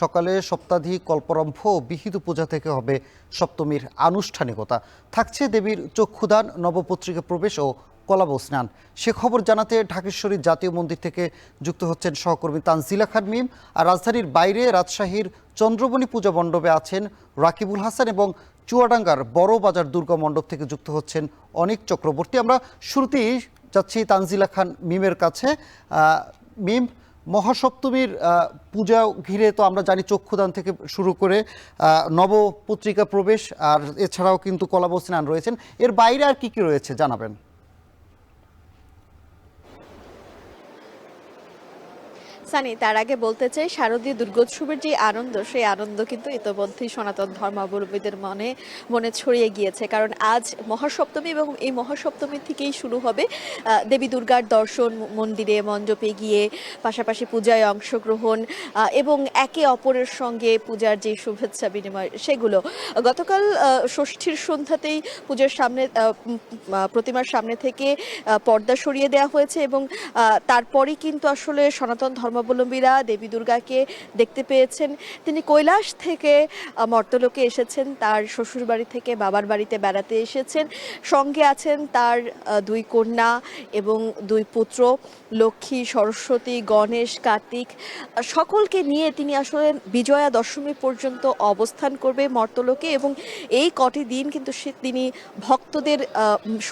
সকালে সপ্তাধিক কল্পারম্ভ ও বিহিত পূজা থেকে হবে সপ্তমীর আনুষ্ঠানিকতা। থাকছে দেবীর চক্ষুদান, নবপত্রিকা প্রবেশ ও কলাব স্নান। সে খবর জানাতে ঢাকেশ্বরী জাতীয় মন্দির থেকে যুক্ত হচ্ছেন সহকর্মী তানজিলা খান মিম। আর রাজধানীর বাইরে রাজশাহীর চন্দ্রবনী পূজা মণ্ডপে আছেন রাকিবুল হাসান এবং চুয়াডাঙ্গার বড় বাজার দুর্গা মণ্ডপ থেকে যুক্ত হচ্ছেন অনিক চক্রবর্তী। আমরা শুরুতেই যাচ্ছি তানজিলা খান মিমের কাছে। মিম, মহাসপ্তমীর পূজা ঘিরে তো আমরা জানি চক্ষুদান থেকে শুরু করে নবপত্রিকা প্রবেশ আর এছাড়াও কিন্তু কলাব স্নান রয়েছেন। এর বাইরে আর কি কি রয়েছে জানাবেন? সানি, তার আগে বলতে চাই শারদীয় দুর্গোৎসবের যে আনন্দ, সেই আনন্দ কিন্তু ইতোমধ্যেই সনাতন ধর্মাবলম্বীদের মনে ছড়িয়ে গিয়েছে। কারণ আজ মহাসপ্তমী এবং এই মহাসপ্তমী থেকেই শুরু হবে দেবী দুর্গার দর্শন, মন্দিরে মণ্ডপে গিয়ে পাশাপাশি পূজায় অংশগ্রহণ এবং একে অপরের সঙ্গে পূজার যে শুভেচ্ছা বিনিময় সেগুলো। গতকাল ষষ্ঠীর সন্ধ্যাতেই পূজার সামনে প্রতিমার সামনে থেকে পর্দা সরিয়ে দেওয়া হয়েছে এবং তারপরেই কিন্তু আসলে সনাতন ধর্মাবলম্বীরা দেবী দুর্গাকে দেখতে পেয়েছেন। তিনি কৈলাস থেকে মর্তলোকে এসেছেন, তার শ্বশুরবাড়ি থেকে বাবার বাড়িতে বেড়াতে এসেছেন। সঙ্গে আছেন তার দুই কন্যা এবং দুই পুত্র, লক্ষ্মী, সরস্বতী, গণেশ, কার্তিক। সকলকে নিয়ে তিনি আসলে বিজয়া দশমী পর্যন্ত অবস্থান করবে মর্তলোকে এবং এই কটি দিন কিন্তু তিনি ভক্তদের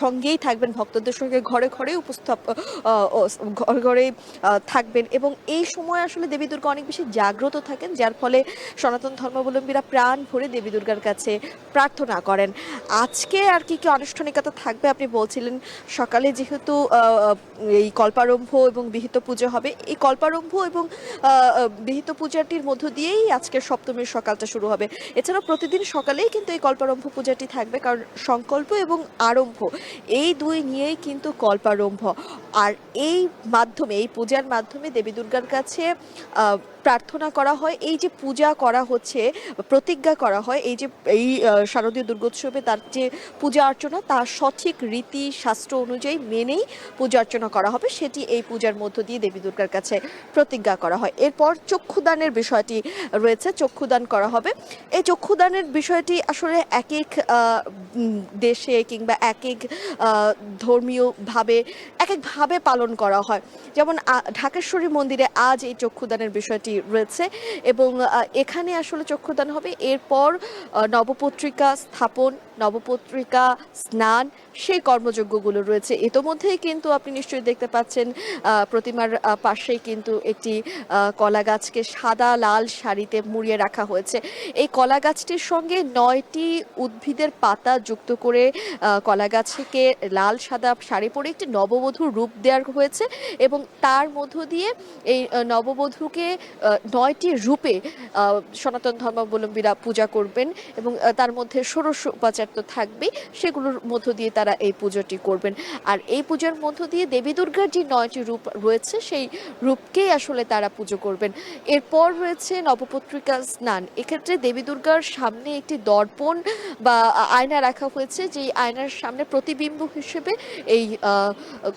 সঙ্গেই থাকবেন, ভক্তদের সঙ্গে ঘরে ঘরে ঘরে ঘরে থাকবেন এবং এই সময় আসলে দেবী দুর্গা অনেক বেশি জাগ্রত থাকেন, যার ফলে সনাতন ধর্মাবলম্বীরা প্রাণ ভরে দেবী দুর্গার কাছে প্রার্থনা করেন। আজকে আর কি কি আনুষ্ঠানিকতা থাকবে আপনি বলছিলেন, সকালে যেহেতু এই কল্পারম্ভ এবং বিহিত পূজা হবে, এই কল্পারম্ভ এবং বিহিত পূজাটির মধ্য দিয়েই আজকে সপ্তমীর সকালটা শুরু হবে। এছাড়াও প্রতিদিন সকালেই কিন্তু এই কল্পারম্ভ পূজাটি থাকবে, কারণ সংকল্প এবং আরম্ভ এই দুই নিয়েই কিন্তু কল্পারম্ভ। আর এই মাধ্যমে, এই পূজার মাধ্যমে দেবী দুর্গার কাছে প্রার্থনা করা হয়। এই যে পূজা করা হচ্ছে, প্রতিজ্ঞা করা হয়, এই শারদীয় দুর্গোৎসবে তার যে পূজা অর্চনা, তার সঠিক রীতি শাস্ত্র অনুযায়ী মেনেই পূজা অর্চনা করা হবে, সেটি এই পূজার মধ্য দিয়ে দেবী দুর্গার কাছে প্রতিজ্ঞা করা হয়। এরপর চক্ষুদানের বিষয়টি রয়েছে, চক্ষুদান করা হবে। এই চক্ষুদানের বিষয়টি আসলে এক এক দেশে কিংবা এক এক ধর্মীয়ভাবে এক একভাবে পালন করা হয়। যেমন ঢাকেশ্বরী মন্দিরে আজ এই চক্ষুদানের বিষয়টি রয়েছে এবং এখানে আসলে চক্ষুদান হবে। এরপর নবপত্রিকা স্থাপন, নবপত্রিকা স্নান, সেই কর্মযজ্ঞগুলো রয়েছে। ইতোমধ্যেই কিন্তু আপনি নিশ্চয়ই দেখতে পাচ্ছেন প্রতিমার পাশেই কিন্তু একটি কলা গাছকে সাদা লাল শাড়িতে মুড়িয়ে রাখা হয়েছে। এই কলা গাছটির সঙ্গে 9টি উদ্ভিদের পাতা যুক্ত করে কলা গাছকে লাল সাদা শাড়ি পরে একটি নববধূর রূপ দেওয়া হয়েছে এবং তার মধ্য দিয়ে এই নববধূকে 9টি রূপে সনাতন ধর্মাবলম্বীরা পূজা করবেন এবং তার মধ্যে ষোড়শ উপাচার তো থাকবেই, সেগুলোর মধ্য দিয়ে তারা এই পুজোটি করবেন। আর এই পূজার মধ্য দিয়ে দেবী দুর্গার যে 9টি রূপ রয়েছে, সেই রূপকেই আসলে তারা পুজো করবেন। এরপর রয়েছে নবপত্রিকা স্নান। এক্ষেত্রে দেবী দুর্গার সামনে একটি দর্পণ বা আয়না রাখা হয়েছে, যেই আয়নার সামনে প্রতিবিম্ব হিসেবে এই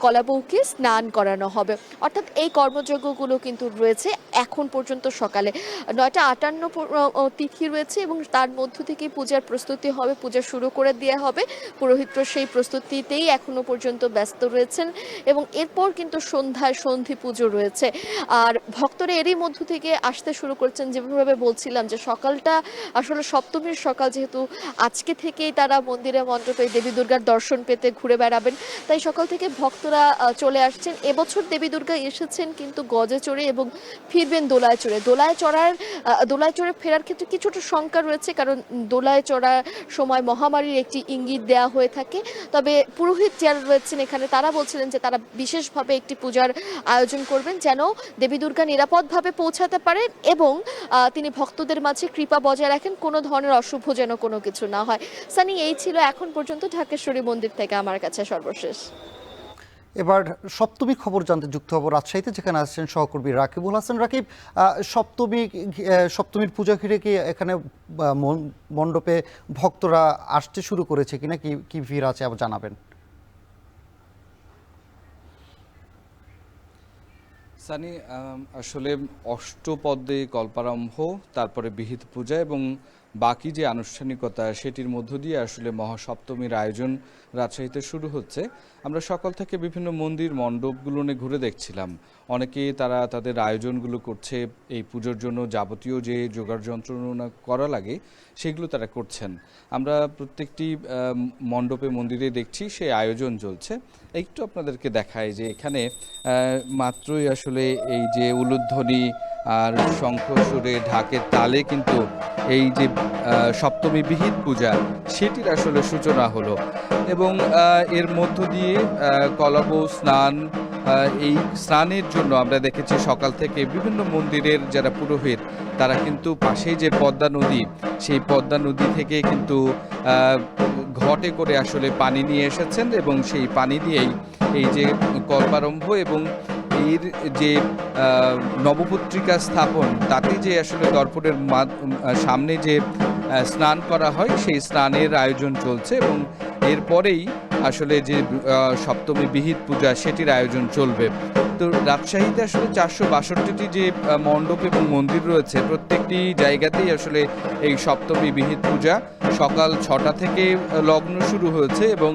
কলাবউকে স্নান করানো হবে। অর্থাৎ এই কর্মযজ্ঞগুলো কিন্তু রয়েছে এখন পর্যন্ত। সকালে 9টা 58 তিথি রয়েছে এবং তার মধ্য থেকেই পূজার প্রস্তুতি হবে, পূজা শুরু করে দেওয়া হবে। পুরোহিতরা সেই প্রস্তুতিতেই এখনো পর্যন্ত ব্যস্ত রয়েছেন এবং এরপর কিন্তু সন্ধ্যায় সন্ধি পুজো রয়েছে। আর ভক্তরা এরই মধ্য থেকে আসতে শুরু করছেন। যেভাবে বলছিলাম যে সকালটা আসলে সপ্তমীর সকাল, যেহেতু আজকে থেকেই তারা মন্দিরে মণ্ডপে দেবী দুর্গার দর্শন পেতে ঘুরে বেড়াবেন, তাই সকাল থেকে ভক্তরা চলে আসছেন। এবছর দেবী দুর্গা এসেছেন কিন্তু গজে চড়ে এবং ফিরবেন দোলায় চড়ে। দোলায় চড়ে ফেরার ক্ষেত্রে কিছুটা শঙ্কা রয়েছে, কারণ দোলায় চড়ার সময় মহামারীর একটি ইঙ্গিত দেওয়া হয়ে থাকে। তবে পুরোহিত যারা রয়েছেন এখানে, তারা বলছিলেন যে তারা বিশেষভাবে একটি পূজার আয়োজন করবেন যেন দেবী দুর্গা নিরাপদভাবে পৌঁছাতে পারেন এবং তিনি ভক্তদের মাঝে কৃপা বজায় রাখেন, কোনো ধরনের অশুভ যেন কোনো কিছু না হয়। সানি, এই ছিল এখন পর্যন্ত ঢাকেশ্বরী মন্দির থেকে আমার কাছে সর্বশেষ। এবার সপ্তমী খবর জানতে যুক্ত হব রাজশাহীতে, যেখানে আসছেন সহকর্মী রাকিবুল হাসান। রাকিব, সপ্তমীর পূজা ঘিরে কি এখানে মণ্ডপে ভক্তরা আসতে শুরু করেছে কিনা, কি ভিড় আছে আবার জানাবেন? সানি, আসলে অষ্টপদে কল্পারম্ভ, তারপরে বিহিত পূজা এবং বাকি যে আনুষ্ঠানিকতা সেটির মধ্য দিয়ে আসলে মহাসপ্তমীর আয়োজন রাজশাহীতে শুরু হচ্ছে। আমরা সকাল থেকে বিভিন্ন মন্দির মণ্ডপগুলো নিয়ে ঘুরে দেখছিলাম। অনেকে তারা তাদের আয়োজনগুলো করছে, এই পুজোর জন্য যাবতীয় যে জোগাড় যন্ত্রণা করা লাগে সেগুলো তারা করছেন। আমরা প্রত্যেকটি মণ্ডপে মন্দিরে দেখছি সেই আয়োজন চলছে। একটু আপনাদেরকে দেখায় যে এখানে মাত্রই আসলে এই যে উলুধ্বনি আর শঙ্খ সুরে ঢাকের তালে কিন্তু এই যে সপ্তমী বিহিত পূজা সেটির আসলে সূচনা হলো এবং এর মধ্য দিয়ে কলাব স্নান, এই স্নানের জন্য আমরা দেখেছি সকাল থেকে বিভিন্ন মন্দিরের যারা পুরোহিত তারা কিন্তু পাশেই যে পদ্মা নদী, সেই পদ্মা নদী থেকে কিন্তু ঘটে করে আসলে পানি নিয়ে এসেছেন এবং সেই পানি দিয়েই এই যে কল্পারম্ভ এবং এর যে নবপত্রিকা স্থাপন, তাতে যে আসলে দর্পণের সামনে যে স্নান করা হয় সেই স্নানের আয়োজন চলছে এবং এরপরেই আসলে যে সপ্তমী বিহিত পূজা সেটির আয়োজন চলবে। তো রাজশাহীতে আসলে 462টি যে মণ্ডপ এবং মন্দির রয়েছে, প্রত্যেকটি জায়গাতেই আসলে এই সপ্তমী বিহিত পূজা সকাল 6টা থেকে লগ্ন শুরু হয়েছে এবং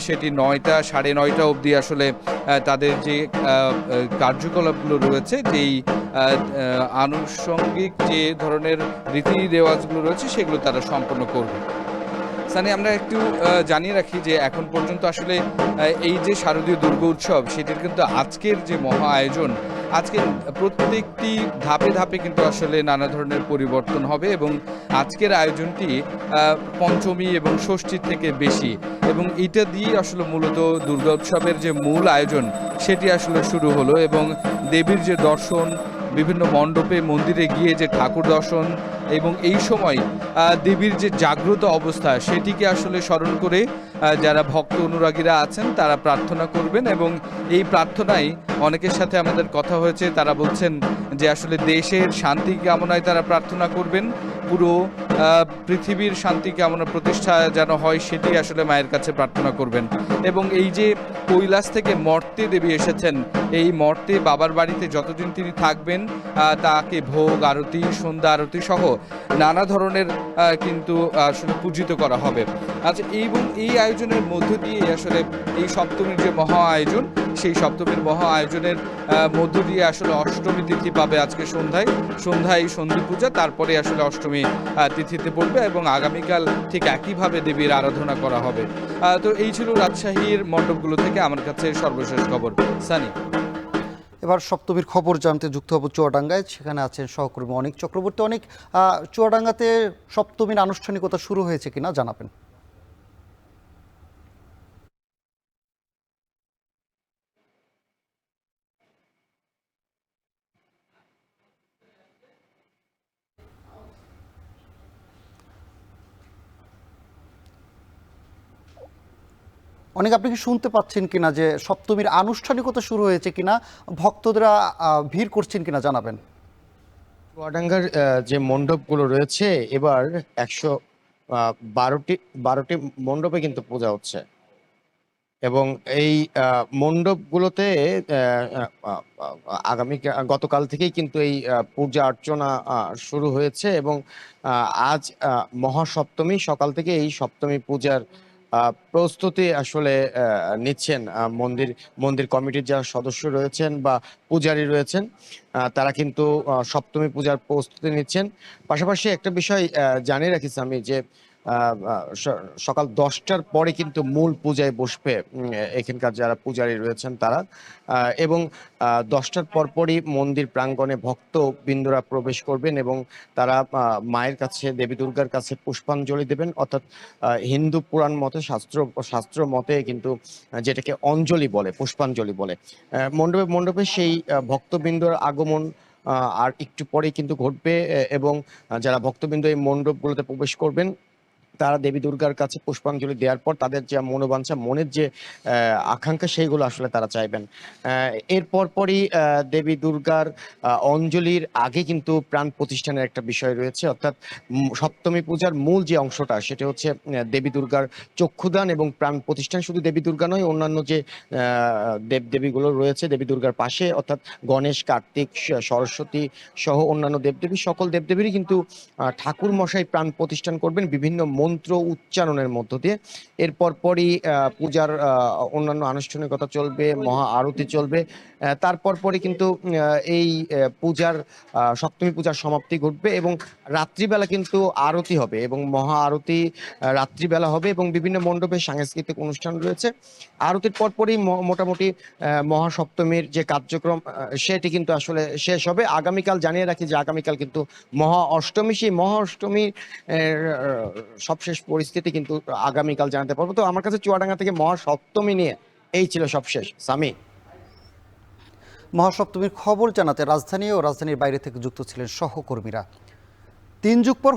সেটি 9টা 9:30 অবধি আসলে তাদের যে কার্যকলাপগুলো রয়েছে, যেই আনুষঙ্গিক যে ধরনের রীতি রেওয়াজগুলো রয়েছে সেগুলো তারা সম্পন্ন করবে। সানি, আমরা একটু জানিয়ে রাখি যে এখন পর্যন্ত আসলে এই যে শারদীয় দুর্গা উৎসব সেটির কিন্তু আজকের যে মহা আয়োজন, আজকে প্রত্যেকটি ধাপে ধাপে কিন্তু আসলে নানা ধরনের পরিবর্তন হবে এবং আজকের আয়োজনটি পঞ্চমী এবং ষষ্ঠীর থেকে বেশি এবং এটা দিয়ে আসলে মূলত দুর্গা উৎসবের যে মূল আয়োজন সেটি আসলে শুরু হলো এবং দেবীর যে দর্শন, বিভিন্ন মণ্ডপে মন্দিরে গিয়ে যে ঠাকুর দর্শন এবং এই সময় দেবীর যে জাগ্রত অবস্থা সেটিকে আসলে স্মরণ করে যারা ভক্ত অনুরাগীরা আছেন তারা প্রার্থনা করবেন এবং এই প্রার্থনায় অনেকের সাথে আমাদের কথা হয়েছে, তারা বলছেন যে আসলে দেশের শান্তি কামনায় তারা প্রার্থনা করবেন, পুরো পৃথিবীর শান্তি কামনা প্রতিষ্ঠা যেন হয় সেটি আসলে মায়ের কাছে প্রার্থনা করবেন এবং এই যে কৈলাস থেকে মর্তে দেবী এসেছেন, এই মর্তে বাবার বাড়িতে যতদিন তিনি থাকবেন তাকে ভোগ আরতি, সন্ধ্যা আরতি সহ নানা ধরনের কিন্তু আসলে পূজিত করা হবে। আচ্ছা, এবং এই আয়োজনের মধ্য দিয়ে আসলে এই সপ্তমীর যে মহা আয়োজন, সেই সপ্তমীর মহা আয়োজনের মধ্য দিয়ে আসলে অষ্টমী তিথি পাবে আজকে সন্ধ্যায় সন্ধি পূজা, তারপরে আসলে অষ্টমী তিথিতে পড়বে এবং আগামীকাল ঠিক একইভাবে দেবীর আরাধনা করা হবে। তো এই ছিল রাজশাহীর মণ্ডপগুলো থেকে আমার কাছে সর্বশেষ খবর। সানি, এবার সপ্তমীর খবর জানতে যুক্ত হব চুয়াডাঙ্গায়, সেখানে আছেন সহকর্মী অনিক চক্রবর্তী। অনেক, চুয়াডাঙ্গাতে সপ্তমীর আনুষ্ঠানিকতা শুরু হয়েছে কিনা জানাবেন। অনেক, আপনি কি শুনতে পাচ্ছেন কিনা যে সপ্তমীর আনুষ্ঠানিকতা শুরু হয়েছে কিনা, ভক্তরা ভিড় করছেন কিনা জানাবেন। চুয়াডাঙ্গার যে মণ্ডপগুলো রয়েছে, এবার 112টি মণ্ডপে কিন্তু পূজা হচ্ছে এবং এই মণ্ডপগুলোতে আগামী গতকাল থেকেই কিন্তু এই পূজা অর্চনা শুরু হয়েছে এবং আজ মহাসপ্তমী, সকাল থেকে এই সপ্তমী পূজার প্রস্তুতি আসলে নিচ্ছেন মন্দির কমিটির যারা সদস্য রয়েছেন বা পূজারী রয়েছেন, তারা কিন্তু সপ্তমী পূজার প্রস্তুতি নিচ্ছেন। পাশাপাশি একটা বিষয় জানিয়ে রাখিস আমি যে সকাল 10টার পরে কিন্তু মূল পূজায় বসবে এখানকার যারা পূজারী রয়েছেন তারা, এবং 10টার পরপরই মন্দির প্রাঙ্গণে ভক্তবৃন্দরা প্রবেশ করবেন এবং তারা মায়ের কাছে, দেবী দুর্গার কাছে পুষ্পাঞ্জলি দেবেন। অর্থাৎ হিন্দু পুরাণ মতে, শাস্ত্র মতে কিন্তু যেটাকে অঞ্জলি বলে, পুষ্পাঞ্জলি বলে, মণ্ডপে সেই ভক্তবৃন্দর আগমন আর একটু পরেই কিন্তু ঘটবে এবং যারা ভক্তবৃন্দ এই মণ্ডপগুলোতে প্রবেশ করবেন তারা দেবী দুর্গার কাছে পুষ্পাঞ্জলি দেওয়ার পর তাদের যে মনোবাঞ্ছা, মনের যে আকাঙ্ক্ষা, সেইগুলো আসলে তারা চাইবেন। এর পরপরই দেবী দুর্গার অঞ্জলির আগে কিন্তু প্রাণ প্রতিষ্ঠানের একটা বিষয় রয়েছে, অর্থাৎ সপ্তমী পূজার মূল যে অংশটা সেটা হচ্ছে দেবী দুর্গার চক্ষুদান এবং প্রাণ প্রতিষ্ঠান। শুধু দেবী দুর্গা নয়, অন্যান্য যে দেবদেবীগুলো রয়েছে দেবী দুর্গার পাশে, অর্থাৎ গণেশ, কার্তিক, সরস্বতী সহ অন্যান্য দেবদেবী, সকল দেবদেবীরই কিন্তু ঠাকুর মশাই প্রাণ প্রতিষ্ঠান করবেন বিভিন্ন মন্ত্র উচ্চারণের মধ্য দিয়ে। এরপর পরই পূজার অন্যান্য আনুষ্ঠানিকতা চলবে, মহা আরতি চলবে। তারপর পরে কিন্তু এই পূজার সপ্তমী পূজার সমাপ্তি ঘটবে এবং রাত্রিবেলা কিন্তু আরতি হবে এবং মহা আরতি রাত্রিবেলা হবে এবং বিভিন্ন মণ্ডপে সাংস্কৃতিক অনুষ্ঠান রয়েছে। আরতির পরপরই মোটামুটি মহাসপ্তমীর যে কার্যক্রম সেটি কিন্তু আসলে শেষ হবে। আগামীকাল জানিয়ে রাখি যে আগামীকাল কিন্তু মহা অষ্টমী। সেই মহা অষ্টমীর সবশেষ পরিস্থিতি কিন্তু আগামীকাল জানাতে পারবো। তো আমার কাছে চুয়াডাঙ্গা থেকে মহাসপ্তমী নিয়ে এই ছিল সবশেষ। সামি। মহাসপ্তমীর খবর জানাতে রাজধানী ও রাজধানীর বাইরে থেকে যুক্ত ছিলেন সহকর্মীরা। 3 যুগ পর